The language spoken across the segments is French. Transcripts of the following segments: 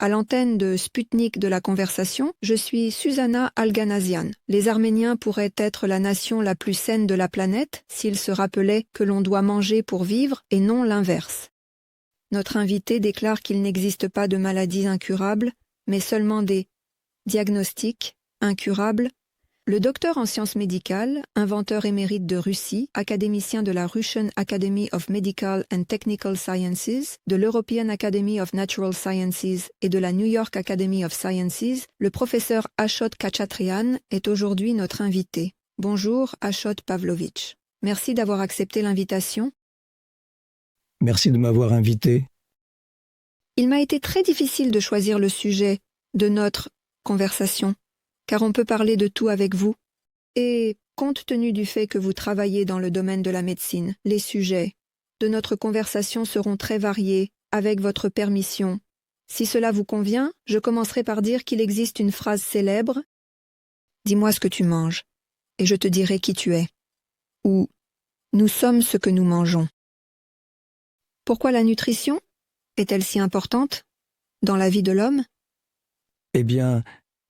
À l'antenne de Sputnik de la conversation, je suis Susanna Alganazian. Les Arméniens pourraient être la nation la plus saine de la planète s'ils se rappelaient que l'on doit manger pour vivre et non l'inverse. Notre invité déclare qu'il n'existe pas de maladies incurables, mais seulement des diagnostics incurables. Le docteur en sciences médicales, inventeur émérite de Russie, académicien de la Russian Academy of Medical and Technical Sciences, de l'European Academy of Natural Sciences et de la New York Academy of Sciences, le professeur Ashot Khachatrian est aujourd'hui notre invité. Bonjour Ashot Pavlovitch. Merci d'avoir accepté l'invitation. Merci de m'avoir invité. Il m'a été très difficile de choisir le sujet de notre conversation, car on peut parler de tout avec vous. Et, compte tenu du fait que vous travaillez dans le domaine de la médecine, les sujets de notre conversation seront très variés, avec votre permission. Si cela vous convient, je commencerai par dire qu'il existe une phrase célèbre « Dis-moi ce que tu manges, et je te dirai qui tu es » ou « Nous sommes ce que nous mangeons ». Pourquoi la nutrition est-elle si importante dans la vie de l'homme? Eh bien,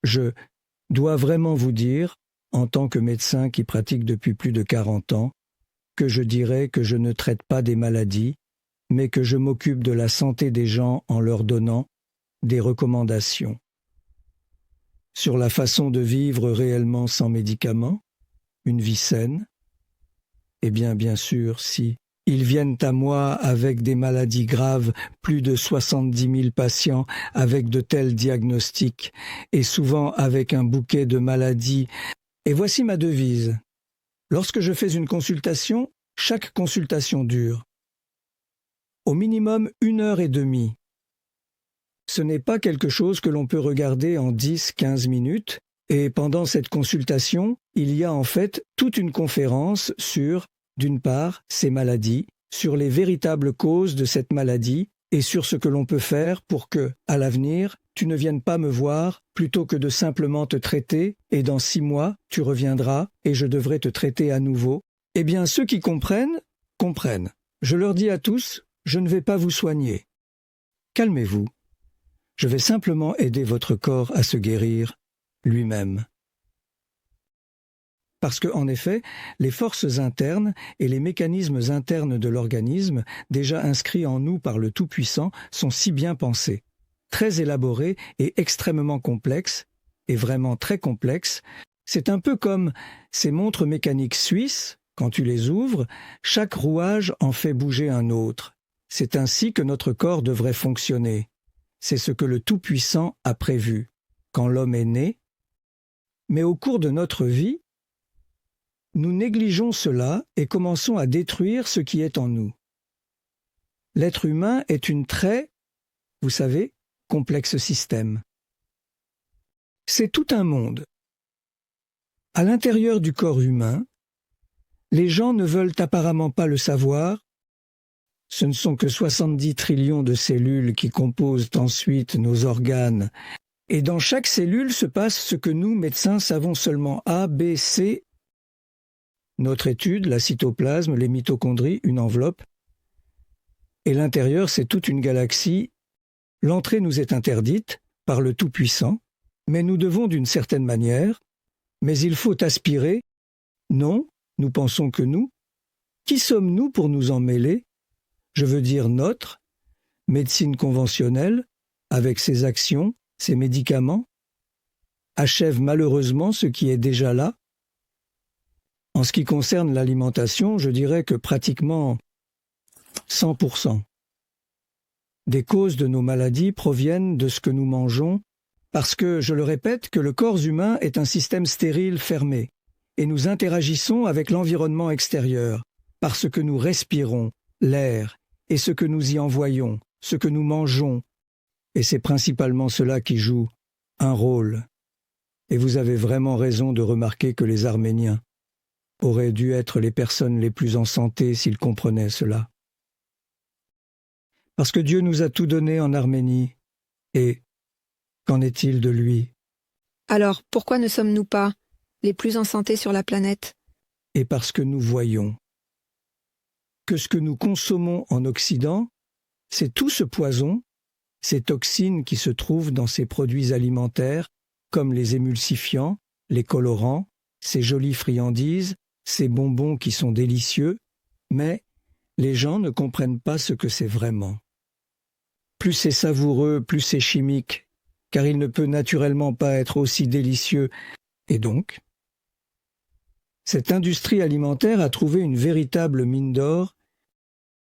je dois vraiment vous dire, en tant que médecin qui pratique depuis plus de 40 ans, que je dirais que je ne traite pas des maladies, mais que je m'occupe de la santé des gens en leur donnant des recommandations. Sur la façon de vivre réellement sans médicaments, une vie saine. Eh bien sûr, si ils viennent à moi avec des maladies graves, plus de 70 000 patients avec de tels diagnostics, et souvent avec un bouquet de maladies. Et voici ma devise. Lorsque je fais une consultation, chaque consultation dure au minimum 1h30. Ce n'est pas quelque chose que l'on peut regarder en 10-15 minutes, et pendant cette consultation, il y a en fait toute une conférence sur, d'une part, ces maladies, sur les véritables causes de cette maladie et sur ce que l'on peut faire pour que, à l'avenir, tu ne viennes pas me voir plutôt que de simplement te traiter et dans 6 mois, tu reviendras et je devrai te traiter à nouveau. Eh bien, ceux qui comprennent, comprennent. Je leur dis à tous, je ne vais pas vous soigner. Calmez-vous. Je vais simplement aider votre corps à se guérir lui-même. Parce que, en effet, les forces internes et les mécanismes internes de l'organisme, déjà inscrits en nous par le Tout-Puissant, sont si bien pensés, très élaborés et extrêmement complexes, et vraiment très complexes. C'est un peu comme ces montres mécaniques suisses, quand tu les ouvres, chaque rouage en fait bouger un autre. C'est ainsi que notre corps devrait fonctionner. C'est ce que le Tout-Puissant a prévu, quand l'homme est né. Mais au cours de notre vie, nous négligeons cela et commençons à détruire ce qui est en nous. L'être humain est une très, vous savez, complexe système. C'est tout un monde. À l'intérieur du corps humain, les gens ne veulent apparemment pas le savoir. Ce ne sont que 70 trillions de cellules qui composent ensuite nos organes. Et dans chaque cellule se passe ce que nous, médecins, savons seulement A, B, C. Notre étude, la cytoplasme, les mitochondries, une enveloppe. Et l'intérieur, c'est toute une galaxie. L'entrée nous est interdite par le Tout-Puissant, mais nous devons d'une certaine manière. Mais il faut aspirer. Non, nous pensons que nous. Qui sommes-nous pour nous en mêler? Je veux dire notre médecine conventionnelle, avec ses actions, ses médicaments, achève malheureusement ce qui est déjà là. En ce qui concerne l'alimentation, je dirais que pratiquement 100% des causes de nos maladies proviennent de ce que nous mangeons, parce que, je le répète, que le corps humain est un système stérile fermé, et nous interagissons avec l'environnement extérieur, parce que nous respirons l'air, et ce que nous y envoyons, ce que nous mangeons, et c'est principalement cela qui joue un rôle. Et vous avez vraiment raison de remarquer que les Arméniens auraient dû être les personnes les plus en santé s'ils comprenaient cela. Parce que Dieu nous a tout donné en Arménie. Et qu'en est-il de lui? Alors, pourquoi ne sommes-nous pas les plus en santé sur la planète? Et parce que nous voyons que ce que nous consommons en Occident, c'est tout ce poison ces toxines qui se trouvent dans ces produits alimentaires, comme les émulsifiants, les colorants, ces jolies friandises, ces bonbons qui sont délicieux, mais les gens ne comprennent pas ce que c'est vraiment. Plus c'est savoureux, plus c'est chimique, car il ne peut naturellement pas être aussi délicieux. Et donc, cette industrie alimentaire a trouvé une véritable mine d'or.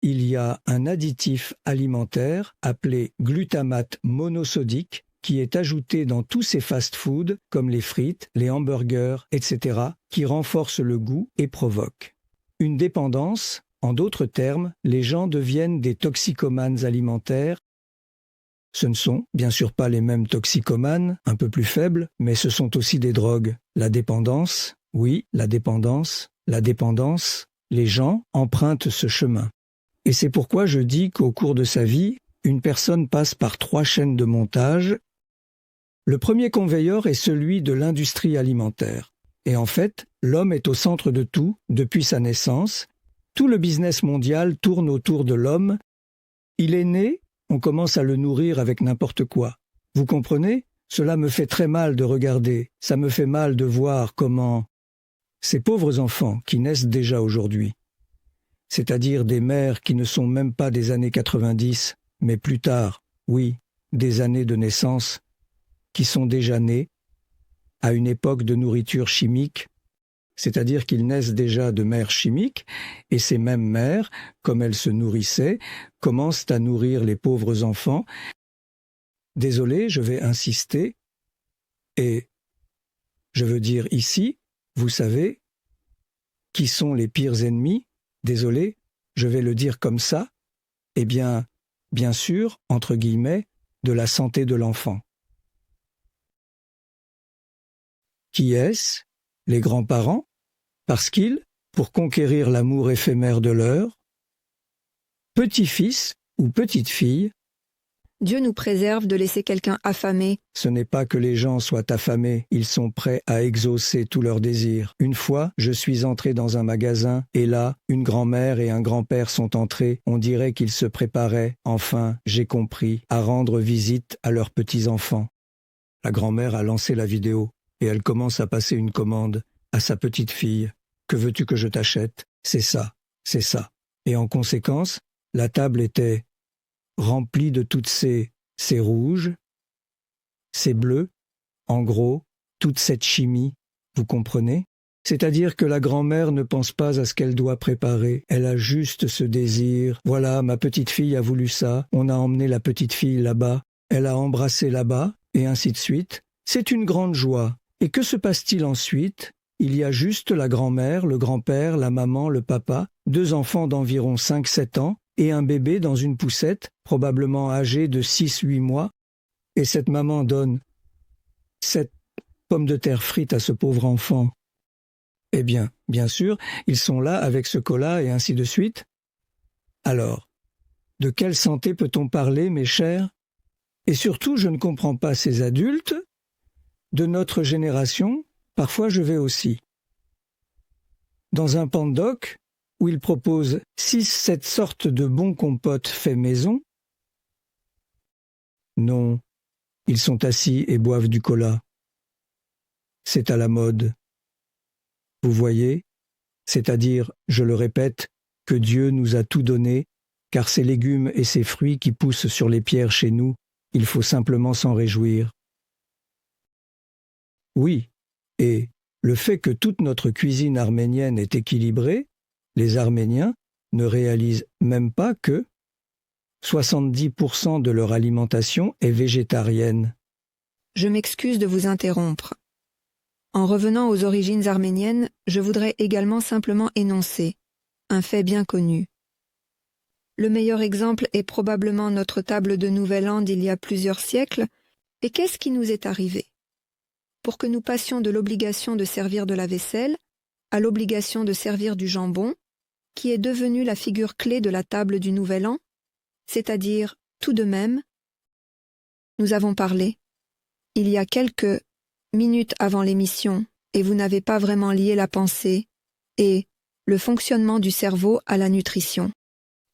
Il y a un additif alimentaire appelé glutamate monosodique qui est ajouté dans tous ces fast-foods comme les frites, les hamburgers, etc., qui renforce le goût et provoque une dépendance. En d'autres termes, les gens deviennent des toxicomanes alimentaires. Ce ne sont bien sûr pas les mêmes toxicomanes, un peu plus faibles, mais ce sont aussi des drogues. La dépendance, oui, la dépendance, les gens empruntent ce chemin. Et c'est pourquoi je dis qu'au cours de sa vie, une personne passe par 3 chaînes de montage. Le premier conveyor est celui de l'industrie alimentaire. Et en fait, l'homme est au centre de tout depuis sa naissance. Tout le business mondial tourne autour de l'homme. Il est né, on commence à le nourrir avec n'importe quoi. Vous comprenez? Cela me fait très mal de regarder. Ça me fait mal de voir comment ces pauvres enfants qui naissent déjà aujourd'hui, c'est-à-dire des mères qui ne sont même pas des années 90, mais plus tard, oui, des années de naissance, qui sont déjà nés à une époque de nourriture chimique, c'est-à-dire qu'ils naissent déjà de mères chimiques, et ces mêmes mères, comme elles se nourrissaient, commencent à nourrir les pauvres enfants. Désolé, je vais insister, et je veux dire ici, vous savez, qui sont les pires ennemis? Désolé, je vais le dire comme ça, eh bien sûr, entre guillemets, de la santé de l'enfant. Qui est-ce? Les grands-parents? Parce qu'ils, pour conquérir l'amour éphémère de leur petit-fils ou petite-fille, Dieu nous préserve de laisser quelqu'un affamé. Ce n'est pas que les gens soient affamés, ils sont prêts à exaucer tous leurs désirs. Une fois, je suis entré dans un magasin, et là, une grand-mère et un grand-père sont entrés. On dirait qu'ils se préparaient, enfin, j'ai compris, à rendre visite à leurs petits-enfants. La grand-mère a lancé la vidéo, et elle commence à passer une commande à sa petite-fille. « Que veux-tu que je t'achète? C'est ça, c'est ça. » Et en conséquence, la table était remplie de toutes ces rouges, ces bleus, en gros, toute cette chimie, vous comprenez? C'est-à-dire que la grand-mère ne pense pas à ce qu'elle doit préparer, elle a juste ce désir. Voilà, ma petite fille a voulu ça, on a emmené la petite fille là-bas, elle a embrassé là-bas, et ainsi de suite. C'est une grande joie. Et que se passe-t-il ensuite? Il y a juste la grand-mère, le grand-père, la maman, le papa, 2 enfants d'environ 5-7 ans, et un bébé dans une poussette, probablement âgé de 6-8 mois, et cette maman donne cette pomme de terre frite à ce pauvre enfant. Eh bien sûr, ils sont là avec ce cola et ainsi de suite. Alors, de quelle santé peut-on parler, mes chers? Et surtout, je ne comprends pas ces adultes de notre génération, parfois je vais aussi dans un pandoc où ils proposent 6-7 sortes de bons compotes faits maison. Non, ils sont assis et boivent du cola. C'est à la mode. Vous voyez? C'est-à-dire, je le répète, que Dieu nous a tout donné, car ces légumes et ces fruits qui poussent sur les pierres chez nous, il faut simplement s'en réjouir. Oui, et le fait que toute notre cuisine arménienne est équilibrée, les Arméniens ne réalisent même pas que 70% de leur alimentation est végétarienne. Je m'excuse de vous interrompre. En revenant aux origines arméniennes, je voudrais également simplement énoncer un fait bien connu. Le meilleur exemple est probablement notre table de Nouvel An d'il y a plusieurs siècles. Et qu'est-ce qui nous est arrivé? Pour que nous passions de l'obligation de servir de la vaisselle à l'obligation de servir du jambon, qui est devenue la figure clé de la table du Nouvel An, c'est-à-dire, tout de même, nous avons parlé, il y a quelques minutes avant l'émission, et vous n'avez pas vraiment lié la pensée et le fonctionnement du cerveau à la nutrition.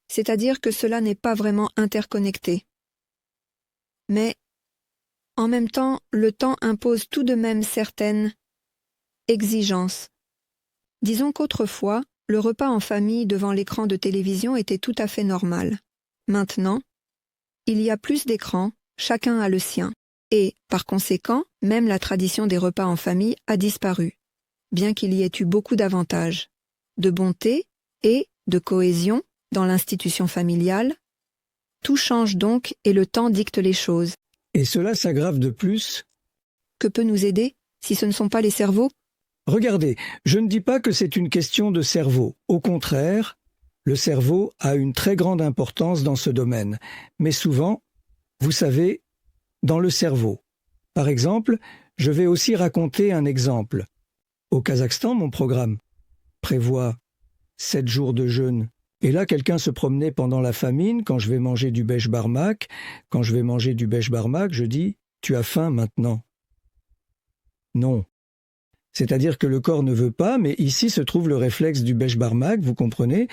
C'est-à-dire que cela n'est pas vraiment interconnecté. Mais, en même temps, le temps impose tout de même certaines exigences. Disons qu'autrefois, le repas en famille devant l'écran de télévision était tout à fait normal. Maintenant, il y a plus d'écrans, chacun a le sien. Et, par conséquent, même la tradition des repas en famille a disparu, bien qu'il y ait eu beaucoup d'avantages, de bonté et de cohésion dans l'institution familiale. Tout change donc et le temps dicte les choses. Et cela s'aggrave de plus. Que peut nous aider, si ce ne sont pas les cerveaux? Regardez, je ne dis pas que c'est une question de cerveau. Au contraire, le cerveau a une très grande importance dans ce domaine. Mais souvent, vous savez, dans le cerveau. Par exemple, je vais aussi raconter un exemple. Au Kazakhstan, mon programme prévoit 7 jours de jeûne. Et là, quelqu'un se promenait pendant la famine, quand je vais manger du bêche barmak. Quand je vais manger du bêche barmak, je dis « Tu as faim maintenant ?» Non. C'est-à-dire que le corps ne veut pas, mais ici se trouve le réflexe du bêche barmak, vous comprenez?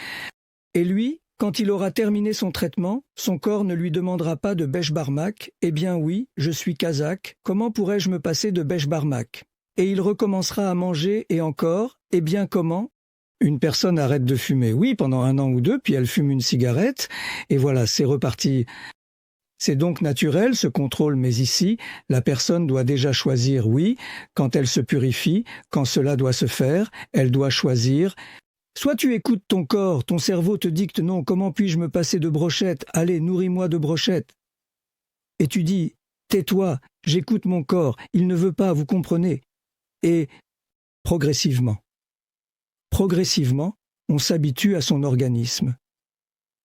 Et lui, quand il aura terminé son traitement, son corps ne lui demandera pas de bêche barmak. Eh bien oui, je suis kazakh, comment pourrais-je me passer de bêche barmak? Et il recommencera à manger et encore, eh bien comment? Une personne arrête de fumer, oui, pendant 1 an ou 2, puis elle fume une cigarette, et voilà, c'est reparti. C'est donc naturel, ce contrôle, mais ici, la personne doit déjà choisir, oui, quand elle se purifie, quand cela doit se faire, elle doit choisir. Soit tu écoutes ton corps, ton cerveau te dicte non, comment puis-je me passer de brochettes? Allez, nourris-moi de brochettes. Et tu dis, tais-toi, j'écoute mon corps, il ne veut pas, vous comprenez? Et progressivement, on s'habitue à son organisme.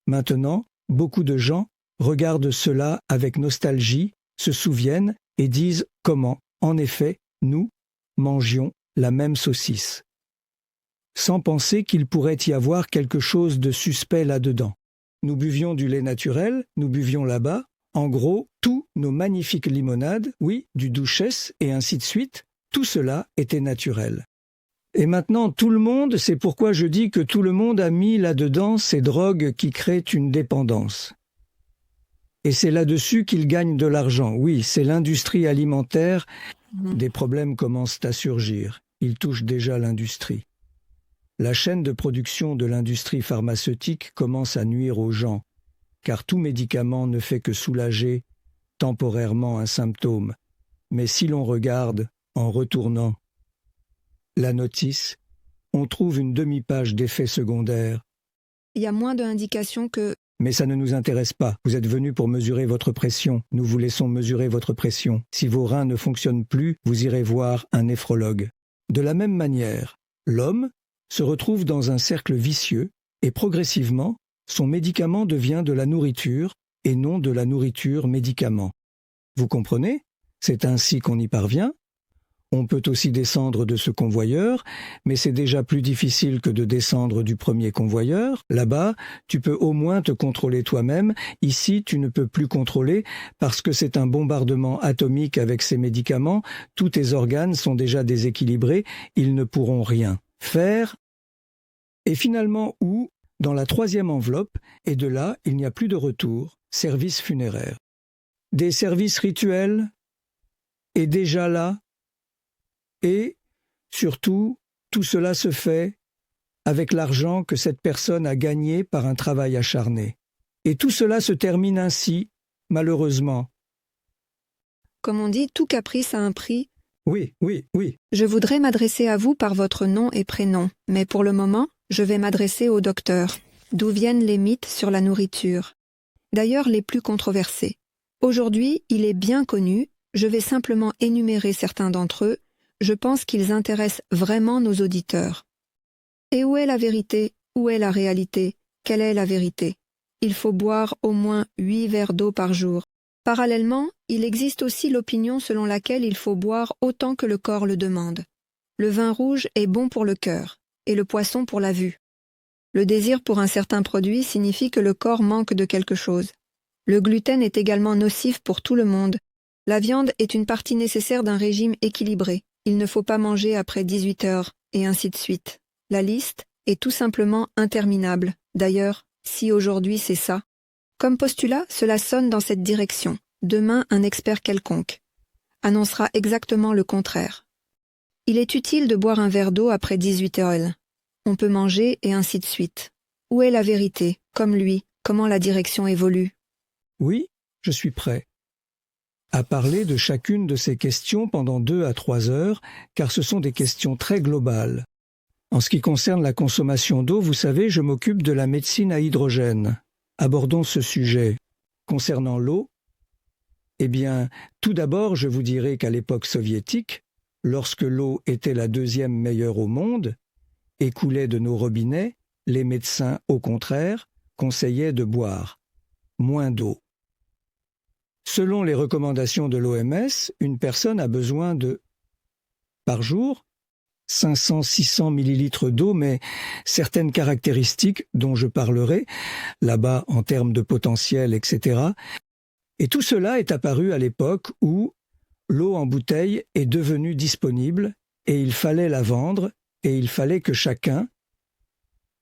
Maintenant, beaucoup de gens regardent cela avec nostalgie, se souviennent et disent comment, en effet, nous mangions la même saucisse, sans penser qu'il pourrait y avoir quelque chose de suspect là-dedans. Nous buvions du lait naturel, nous buvions là-bas, en gros, tous nos magnifiques limonades, oui, du Duchesse et ainsi de suite, tout cela était naturel. Et maintenant, tout le monde, c'est pourquoi je dis que tout le monde a mis là-dedans ces drogues qui créent une dépendance. Et c'est là-dessus qu'ils gagnent de l'argent. Oui, c'est l'industrie alimentaire. Des problèmes commencent à surgir. Ils touchent déjà l'industrie. La chaîne de production de l'industrie pharmaceutique commence à nuire aux gens, car tout médicament ne fait que soulager temporairement un symptôme. Mais si l'on regarde, en retournant la notice, on trouve une demi-page d'effets secondaires. Il y a moins d'indications que... Mais ça ne nous intéresse pas. Vous êtes venu pour mesurer votre pression. Nous vous laissons mesurer votre pression. Si vos reins ne fonctionnent plus, vous irez voir un néphrologue. De la même manière, l'homme se retrouve dans un cercle vicieux et progressivement, son médicament devient de la nourriture et non de la nourriture-médicament. Vous comprenez? C'est ainsi qu'on y parvient. On peut aussi descendre de ce convoyeur, mais c'est déjà plus difficile que de descendre du premier convoyeur. Là-bas, tu peux au moins te contrôler toi-même. Ici, tu ne peux plus contrôler parce que c'est un bombardement atomique avec ces médicaments. Tous tes organes sont déjà déséquilibrés. Ils ne pourront rien faire. Et finalement, où? Dans la 3e enveloppe, et de là, il n'y a plus de retour. Service funéraire. Des services rituels est déjà là. Et, surtout, tout cela se fait avec l'argent que cette personne a gagné par un travail acharné. Et tout cela se termine ainsi, malheureusement. Comme on dit, tout caprice a un prix. Oui. Je voudrais m'adresser à vous par votre nom et prénom, mais pour le moment, je vais m'adresser au docteur. D'où viennent les mythes sur la nourriture? D'ailleurs, les plus controversés. Aujourd'hui, il est bien connu, je vais simplement énumérer certains d'entre eux. Je pense qu'ils intéressent vraiment nos auditeurs. Et où est la vérité? Où est la réalité? Quelle est la vérité? Il faut boire au moins 8 verres d'eau par jour. Parallèlement, il existe aussi l'opinion selon laquelle il faut boire autant que le corps le demande. Le vin rouge est bon pour le cœur, et le poisson pour la vue. Le désir pour un certain produit signifie que le corps manque de quelque chose. Le gluten est également nocif pour tout le monde. La viande est une partie nécessaire d'un régime équilibré. Il ne faut pas manger après 18 heures, et ainsi de suite. La liste est tout simplement interminable. D'ailleurs, si aujourd'hui c'est ça. Comme postulat, cela sonne dans cette direction. Demain, un expert quelconque annoncera exactement le contraire. Il est utile de boire un verre d'eau après 18 heures. On peut manger et ainsi de suite. Où est la vérité? Comme lui, comment la direction évolue? Oui, je suis prêt à parler de chacune de ces questions pendant 2 à 3 heures, car ce sont des questions très globales. En ce qui concerne la consommation d'eau, vous savez, je m'occupe de la médecine à hydrogène. Abordons ce sujet. Concernant l'eau, eh bien, tout d'abord, je vous dirai qu'à l'époque soviétique, lorsque l'eau était la deuxième meilleure au monde et coulait de nos robinets, les médecins, au contraire, conseillaient de boire moins d'eau. Selon les recommandations de l'OMS, une personne a besoin de, par jour, 500-600 millilitres d'eau, mais certaines caractéristiques dont je parlerai, là-bas en termes de potentiel, etc. Et tout cela est apparu à l'époque où l'eau en bouteille est devenue disponible et il fallait la vendre et il fallait que chacun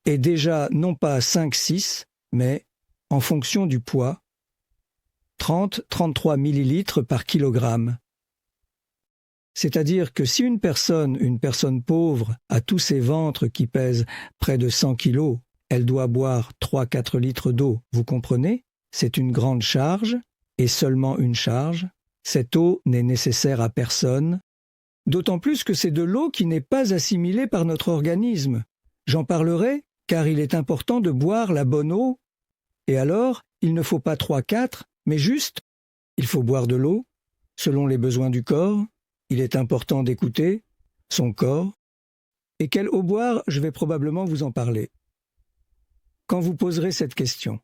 ait déjà non pas 5-6, mais en fonction du poids, 30-33 millilitres par kilogramme. C'est-à-dire que si une personne pauvre, a tous ses ventres qui pèsent près de 100 kilos, elle doit boire 3-4 litres d'eau, vous comprenez? C'est une grande charge, et seulement une charge. Cette eau n'est nécessaire à personne, d'autant plus que c'est de l'eau qui n'est pas assimilée par notre organisme. J'en parlerai, car il est important de boire la bonne eau, et alors, il ne faut pas 3-4, mais juste, il faut boire de l'eau, selon les besoins du corps. Il est important d'écouter son corps. Et quelle eau boire, je vais probablement vous en parler. Quand vous poserez cette question,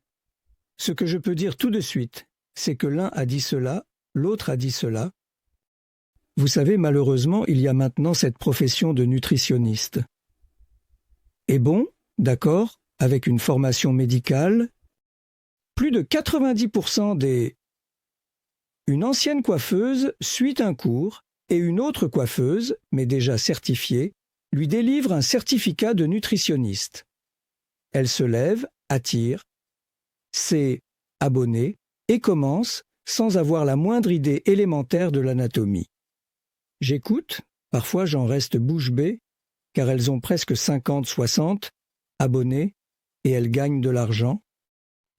ce que je peux dire tout de suite, c'est que l'un a dit cela, l'autre a dit cela. Vous savez, malheureusement, il y a maintenant cette profession de nutritionniste. Et bon, d'accord, avec une formation médicale, plus de 90% des... Une ancienne coiffeuse suit un cours et une autre coiffeuse, mais déjà certifiée, lui délivre un certificat de nutritionniste. Elle se lève, attire, s'est abonnée et commence sans avoir la moindre idée élémentaire de l'anatomie. J'écoute, parfois j'en reste bouche bée, car elles ont presque 50-60 abonnés et elles gagnent de l'argent.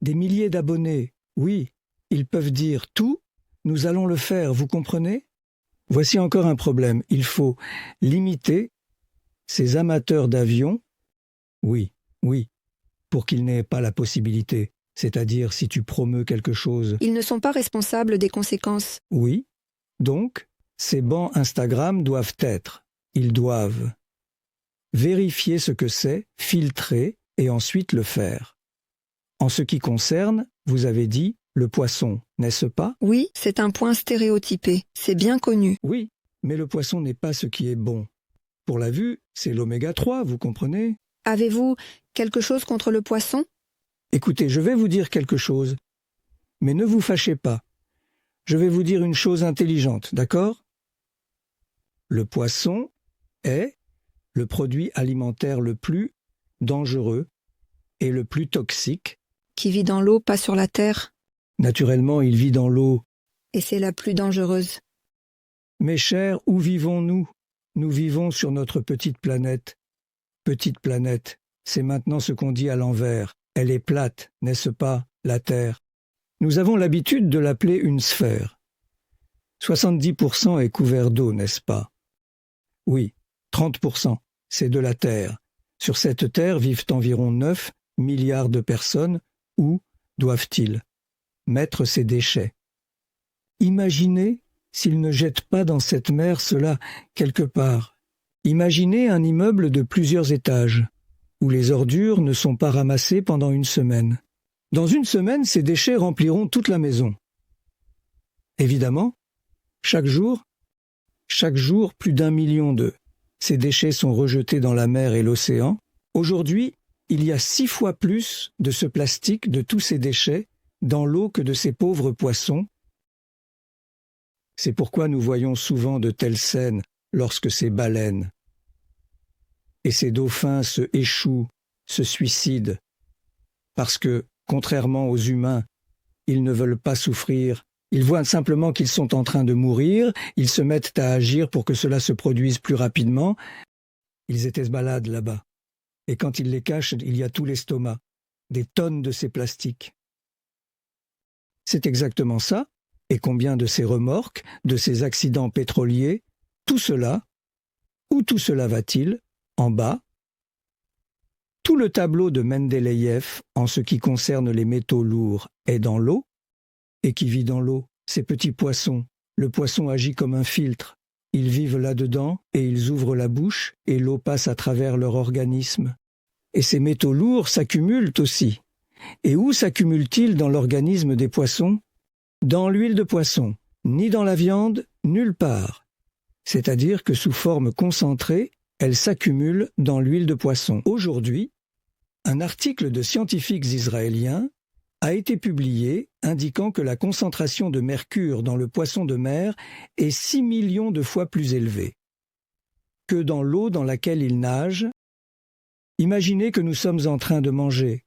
Des milliers d'abonnés, oui, ils peuvent dire tout, nous allons le faire, vous comprenez? Voici encore un problème, il faut limiter ces amateurs d'avions, oui, pour qu'ils n'aient pas la possibilité, c'est-à-dire si tu promeus quelque chose. Ils ne sont pas responsables des conséquences. Oui, donc ces bancs Instagram doivent être, ils doivent vérifier ce que c'est, filtrer et ensuite le faire. En ce qui concerne, vous avez dit, le poisson, n'est-ce pas? Oui, c'est un point stéréotypé, c'est bien connu. Oui, mais le poisson n'est pas ce qui est bon. Pour la vue, c'est l'oméga 3, vous comprenez? Avez-vous quelque chose contre le poisson? Écoutez, je vais vous dire quelque chose, mais ne vous fâchez pas. Je vais vous dire une chose intelligente, d'accord? Le poisson est le produit alimentaire le plus dangereux et le plus toxique. Qui vit dans l'eau, pas sur la terre. Naturellement, il vit dans l'eau. Et c'est la plus dangereuse. Mes chers, où vivons-nous? Nous vivons sur notre petite planète. Petite planète, c'est maintenant ce qu'on dit à l'envers. Elle est plate, n'est-ce pas, la Terre? Nous avons l'habitude de l'appeler une sphère. 70% est couvert d'eau, n'est-ce pas? Oui, 30%, c'est de la Terre. Sur cette Terre vivent environ 9 milliards de personnes. Où doivent-ils mettre ces déchets? Imaginez s'ils ne jettent pas dans cette mer cela quelque part. Imaginez un immeuble de plusieurs étages, où les ordures ne sont pas ramassées pendant une semaine. Dans une semaine, ces déchets rempliront toute la maison. Évidemment, chaque jour, plus d'1 million de ces déchets sont rejetés dans la mer et l'océan. Aujourd'hui, il y a 6 fois plus de ce plastique, de tous ces déchets, dans l'eau que de ces pauvres poissons. C'est pourquoi nous voyons souvent de telles scènes lorsque ces baleines et ces dauphins se échouent, se suicident, parce que, contrairement aux humains, ils ne veulent pas souffrir, Ils voient simplement qu'ils sont en train de mourir, ils se mettent à agir pour que cela se produise plus rapidement. Ils étaient malades là-bas. Et quand ils les cachent, il y a tout l'estomac, des tonnes de ces plastiques. C'est exactement ça. Et combien de ces remorques, de ces accidents pétroliers, tout cela, où tout cela va-t-il? En bas. Tout le tableau de Mendeleïev, en ce qui concerne les métaux lourds, est dans l'eau. Et qui vit dans l'eau? Ces petits poissons. Le poisson agit comme un filtre. Ils vivent là-dedans et ils ouvrent la bouche et l'eau passe à travers leur organisme. Et ces métaux lourds s'accumulent aussi. Et où s'accumulent-ils dans l'organisme des poissons? Dans l'huile de poisson, ni dans la viande, nulle part. C'est-à-dire que sous forme concentrée, elles s'accumulent dans l'huile de poisson. Aujourd'hui, un article de scientifiques israéliens a été publié indiquant que la concentration de mercure dans le poisson de mer est 6 millions de fois plus élevée que dans l'eau dans laquelle il nage. Imaginez que nous sommes en train de manger.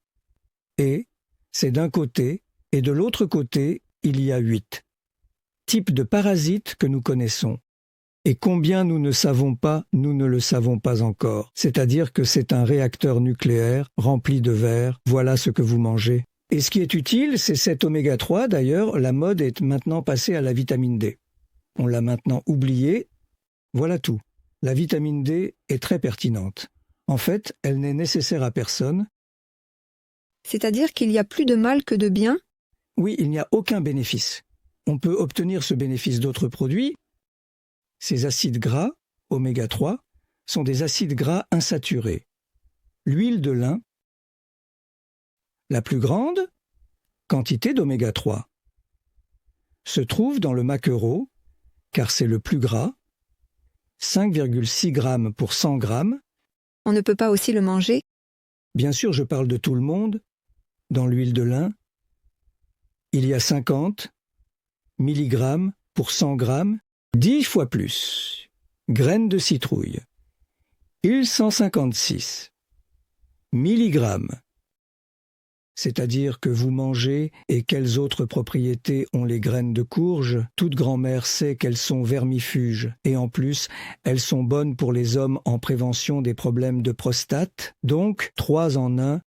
Et c'est d'un côté, et de l'autre côté, il y a 8 types de parasites que nous connaissons. Et combien nous ne savons pas, nous ne le savons pas encore. C'est-à-dire que c'est un réacteur nucléaire rempli de verre, voilà ce que vous mangez. Et ce qui est utile, c'est cet oméga 3. D'ailleurs, la mode est maintenant passée à la vitamine D. On l'a maintenant oubliée. Voilà tout. La vitamine D est très pertinente. En fait, elle n'est nécessaire à personne. C'est-à-dire qu'il y a plus de mal que de bien? Oui, il n'y a aucun bénéfice. On peut obtenir ce bénéfice d'autres produits. Ces acides gras, oméga 3, sont des acides gras insaturés. L'huile de lin, la plus grande quantité d'oméga 3, se trouve dans le maquereau, car c'est le plus gras, 5,6 grammes pour 100 grammes. On ne peut pas aussi le manger? Bien sûr, je parle de tout le monde. Dans l'huile de lin, il y a 50 milligrammes pour 100 grammes, 10 fois plus. Graines de citrouille, 156 milligrammes. C'est-à-dire que vous mangez et quelles autres propriétés ont les graines de courge? Toute grand-mère sait qu'elles sont vermifuges et en plus, elles sont bonnes pour les hommes en prévention des problèmes de prostate. Donc, 3 en 1.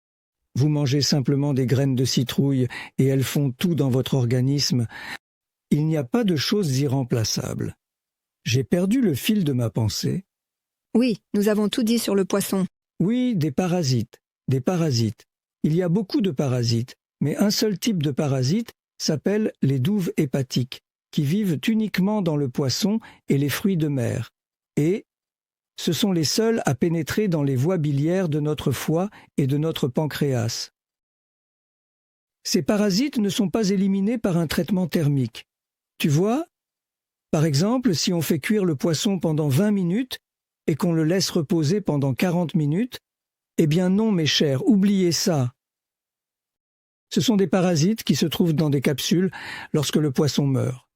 Vous mangez simplement des graines de citrouille et elles font tout dans votre organisme. Il n'y a pas de choses irremplaçables. J'ai perdu le fil de ma pensée. Oui, nous avons tout dit sur le poisson. Oui, des parasites. Il y a beaucoup de parasites, mais un seul type de parasite s'appelle les douves hépatiques, qui vivent uniquement dans le poisson et les fruits de mer. Et ce sont les seuls à pénétrer dans les voies biliaires de notre foie et de notre pancréas. Ces parasites ne sont pas éliminés par un traitement thermique. Tu vois, par exemple, si on fait cuire le poisson pendant 20 minutes et qu'on le laisse reposer pendant 40 minutes, eh bien non, mes chers, oubliez ça. Ce sont des parasites qui se trouvent dans des capsules lorsque le poisson meurt.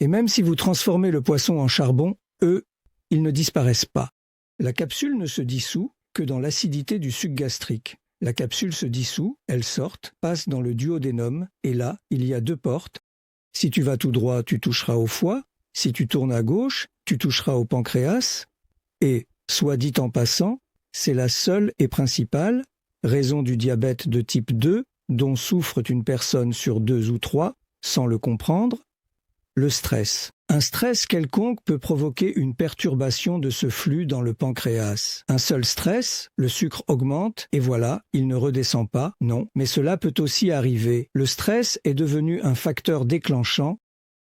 Et même si vous transformez le poisson en charbon, eux, ils ne disparaissent pas. La capsule ne se dissout que dans l'acidité du suc gastrique. La capsule se dissout, elle sort, passe dans le duodénum, et là, il y a 2 portes. Si tu vas tout droit, tu toucheras au foie. Si tu tournes à gauche, tu toucheras au pancréas. Et, soit dit en passant, c'est la seule et principale raison du diabète de type 2 dont souffre une personne sur 2 ou 3 sans le comprendre, le stress. Un stress quelconque peut provoquer une perturbation de ce flux dans le pancréas. Un seul stress, le sucre augmente et voilà, il ne redescend pas, non, mais cela peut aussi arriver. Le stress est devenu un facteur déclenchant.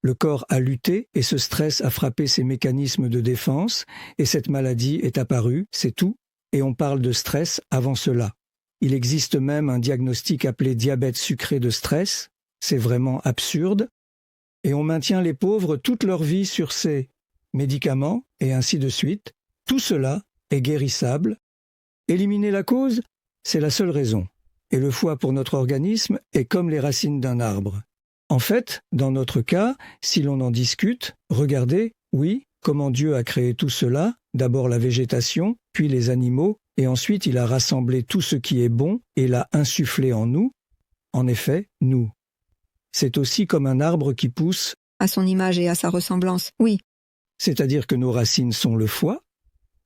Le corps a lutté et ce stress a frappé ses mécanismes de défense et cette maladie est apparue, c'est tout. Et on parle de stress avant cela. Il existe même un diagnostic appelé diabète sucré de stress. C'est vraiment absurde. Et on maintient les pauvres toute leur vie sur ces médicaments et ainsi de suite. Tout cela est guérissable. Éliminer la cause, c'est la seule raison. Et le foie pour notre organisme est comme les racines d'un arbre. En fait, dans notre cas, si l'on en discute, regardez, oui, comment Dieu a créé tout cela, d'abord la végétation, puis les animaux, et ensuite il a rassemblé tout ce qui est bon et l'a insufflé en nous. En effet, nous. c'est aussi comme un arbre qui pousse, à son image et à sa ressemblance. Oui, c'est-à-dire que nos racines sont le foie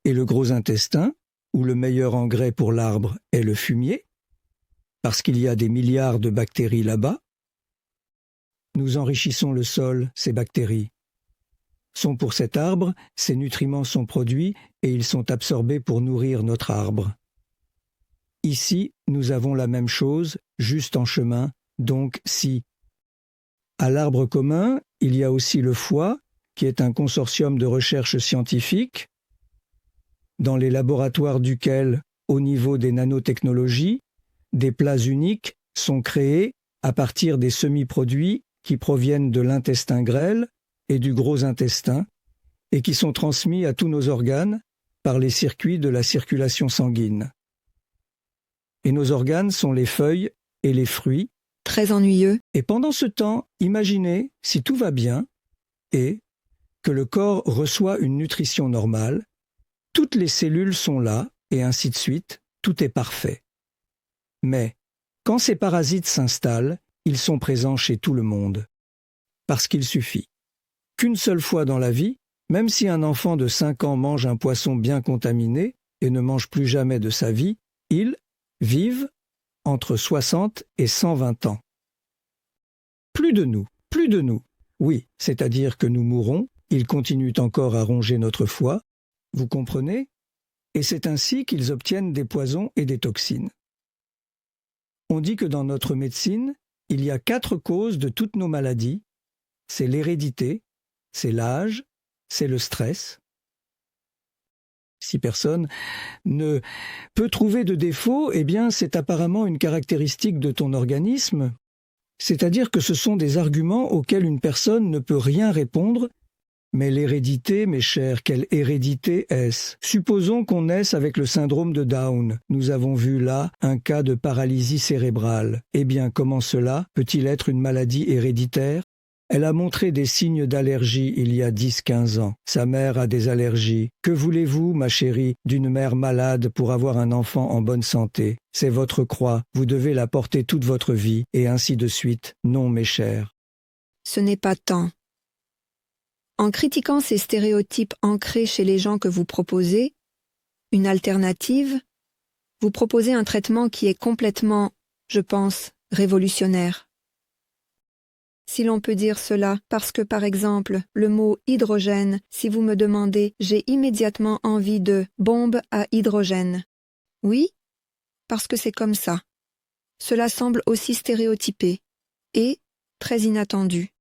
et le gros intestin, où le meilleur engrais pour l'arbre est le fumier, parce qu'il y a des milliards de bactéries là-bas. Nous enrichissons le sol, ces bactéries sont pour cet arbre, ces nutriments sont produits et ils sont absorbés pour nourrir notre arbre. Ici, nous avons la même chose, juste en chemin, donc si. À l'arbre commun, il y a aussi le foie, qui est un consortium de recherche scientifique, dans les laboratoires duquel, au niveau des nanotechnologies, des plats uniques sont créés à partir des semi-produits qui proviennent de l'intestin grêle et du gros intestin et qui sont transmis à tous nos organes par les circuits de la circulation sanguine. Et nos organes sont les feuilles et les fruits. très ennuyeux. Et pendant ce temps, imaginez, si tout va bien, et que le corps reçoit une nutrition normale, toutes les cellules sont là, et ainsi de suite, tout est parfait. Mais, quand ces parasites s'installent, ils sont présents chez tout le monde. Parce qu'il suffit qu'une seule fois dans la vie, même si un enfant de 5 ans mange un poisson bien contaminé et ne mange plus jamais de sa vie, ils vivent entre 60 et 120 ans. Plus de nous. Oui, c'est-à-dire que nous mourrons, ils continuent encore à ronger notre foie, vous comprenez? Et c'est ainsi qu'ils obtiennent des poisons et des toxines. On dit que dans notre médecine, il y a 4 causes de toutes nos maladies. C'est l'hérédité, c'est l'âge, c'est le stress. Si personne ne peut trouver de défaut, eh bien c'est apparemment une caractéristique de ton organisme. C'est-à-dire que ce sont des arguments auxquels une personne ne peut rien répondre. Mais l'hérédité, mes chers, quelle hérédité est-ce? Supposons qu'on naisse avec le syndrome de Down. Nous avons vu là un cas de paralysie cérébrale. Eh bien, comment cela peut-il être une maladie héréditaire? Elle a montré des signes d'allergie il y a 10-15 ans. Sa mère a des allergies. Que voulez-vous, ma chérie, d'une mère malade pour avoir un enfant en bonne santé? C'est votre croix, vous devez la porter toute votre vie, et ainsi de suite. Non, mes chers. Ce n'est pas tant. En critiquant ces stéréotypes ancrés chez les gens que vous proposez, une alternative, vous proposez un traitement qui est complètement, je pense, révolutionnaire. Si l'on peut dire cela, parce que par exemple, le mot hydrogène, si vous me demandez, j'ai immédiatement envie de bombe à hydrogène. Oui, parce que c'est comme ça. Cela semble aussi stéréotypé et très inattendu.